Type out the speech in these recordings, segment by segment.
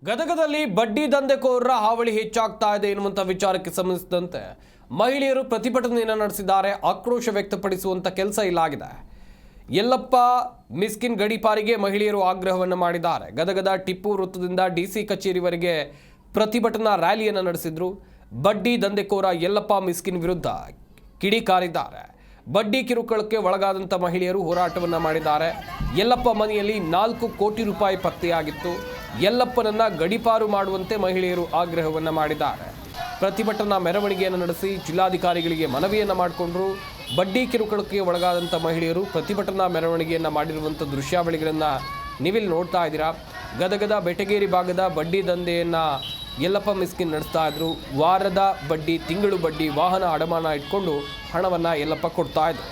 ಗದಗದಲ್ಲಿ ಬಡ್ಡಿ ದಂಧೆಕೋರರ ಹಾವಳಿ ಹೆಚ್ಚಾಗ್ತಾ ಇದೆ ಎನ್ನುವಂತ ವಿಚಾರಕ್ಕೆ ಸಂಬಂಧಿಸಿದಂತೆ ಮಹಿಳೆಯರು ಪ್ರತಿಭಟನೆಯನ್ನು ನಡೆಸಿದ್ದಾರೆ. ಆಕ್ರೋಶ ವ್ಯಕ್ತಪಡಿಸುವಂತ ಕೆಲಸ ಇಲ್ಲಾಗಿದೆ. ಯಲ್ಲಪ್ಪ ಮಿಸ್ಕಿನ್ ಗಡಿಪಾರಿಗೆ ಮಹಿಳೆಯರು ಆಗ್ರಹವನ್ನು ಮಾಡಿದ್ದಾರೆ. ಗದಗದ ಟಿಪ್ಪು ವೃತ್ತದಿಂದ ಡಿಸಿ ಕಚೇರಿವರೆಗೆ ಪ್ರತಿಭಟನಾ ರ್ಯಾಲಿಯನ್ನು ನಡೆಸಿದ್ರು. ಬಡ್ಡಿ ದಂಧೆಕೋರ ಯಲ್ಲಪ್ಪ ಮಿಸ್ಕಿನ್ ವಿರುದ್ಧ ಕಿಡಿಕಾರಿದ್ದಾರೆ. ಬಡ್ಡಿ ಕಿರುಕುಳಕ್ಕೆ ಒಳಗಾದಂಥ ಮಹಿಳೆಯರು ಹೋರಾಟವನ್ನು ಮಾಡಿದ್ದಾರೆ. ಯಲ್ಲಪ್ಪ ಮನೆಯಲ್ಲಿ 4 ಕೋಟಿ ರೂಪಾಯಿ ಪತ್ತೆಯಾಗಿತ್ತು. ಯಲ್ಲಪ್ಪನನ್ನ ಗಡಿಪಾರು ಮಾಡುವಂತೆ ಮಹಿಳೆಯರು ಆಗ್ರಹವನ್ನು ಮಾಡಿದ್ದಾರೆ. ಪ್ರತಿಭಟನಾ ಮೆರವಣಿಗೆಯನ್ನು ನಡೆಸಿ ಜಿಲ್ಲಾಧಿಕಾರಿಗಳಿಗೆ ಮನವಿಯನ್ನು ಮಾಡಿಕೊಂಡ್ರು. ಬಡ್ಡಿ ಕಿರುಕುಳಕ್ಕೆ ಒಳಗಾದಂಥ ಮಹಿಳೆಯರು ಪ್ರತಿಭಟನಾ ಮೆರವಣಿಗೆಯನ್ನು ಮಾಡಿರುವಂಥ ದೃಶ್ಯಾವಳಿಗಳನ್ನು ನೀವಿಲ್ಲಿ ನೋಡ್ತಾ ಇದ್ದೀರಾ. ಗದಗದ ಬೆಟಗೇರಿ ಭಾಗದ ಬಡ್ಡಿ ದಂಧೆಯನ್ನು ಯಲ್ಲಪ್ಪ ಮಿಸ್ಕಿನ್ ನಡೆಸ್ತಾ ಇದ್ರು. ವಾರದ ಬಡ್ಡಿ, ತಿಂಗಳು ಬಡ್ಡಿ, ವಾಹನ ಅಡಮಾನ ಇಟ್ಕೊಂಡು ಹಣವನ್ನು ಯಲ್ಲಪ್ಪ ಕೊಡ್ತಾ ಇದ್ರು.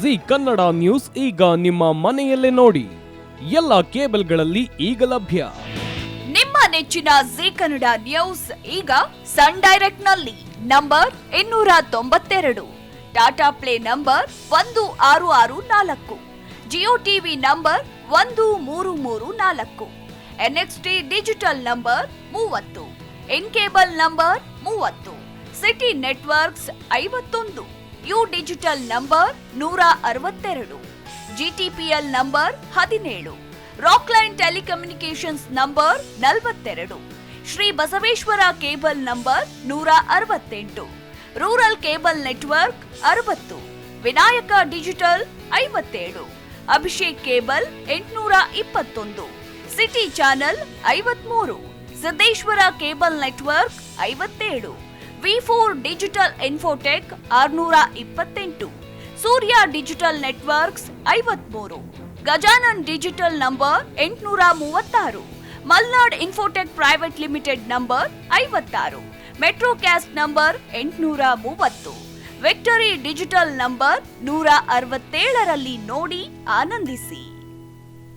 ಜಿ ಕನ್ನಡ ನ್ಯೂಸ್ ಈಗ ನಿಮ್ಮ ಮನೆಯಲ್ಲೇ ನೋಡಿ. ಎಲ್ಲ ಕೇಬಲ್ಗಳಲ್ಲಿ ಈಗ ಲಭ್ಯ. ನಿಮ್ಮ ನೆಚ್ಚಿನ ಜಿ ಕನ್ನಡ ನ್ಯೂಸ್ ಈಗ ಸನ್ ಡೈರೆಕ್ಟ್ ನಲ್ಲಿ number 292, Tata play number 1664, Jio TV number 1334, NXT digital number 30, in cable number 30, city networks 51, U digital number 162, GTPL number 17, Rockline telecommunications number 42, Shri Basaveshwara cable number 168, rural cable network 60, Vinayaka digital 57, Abhishek cable 821, city channel 53, Siddeshwara cable network 57, V4 digital Infotech 628, Surya digital networks 53, Gajanan digital number 836, Malnad Infotech private limited number 56, Metrocast number 830, Victory digital number 167ರಲ್ಲಿ ನೋಡಿ ಆನಂದಿಸಿ.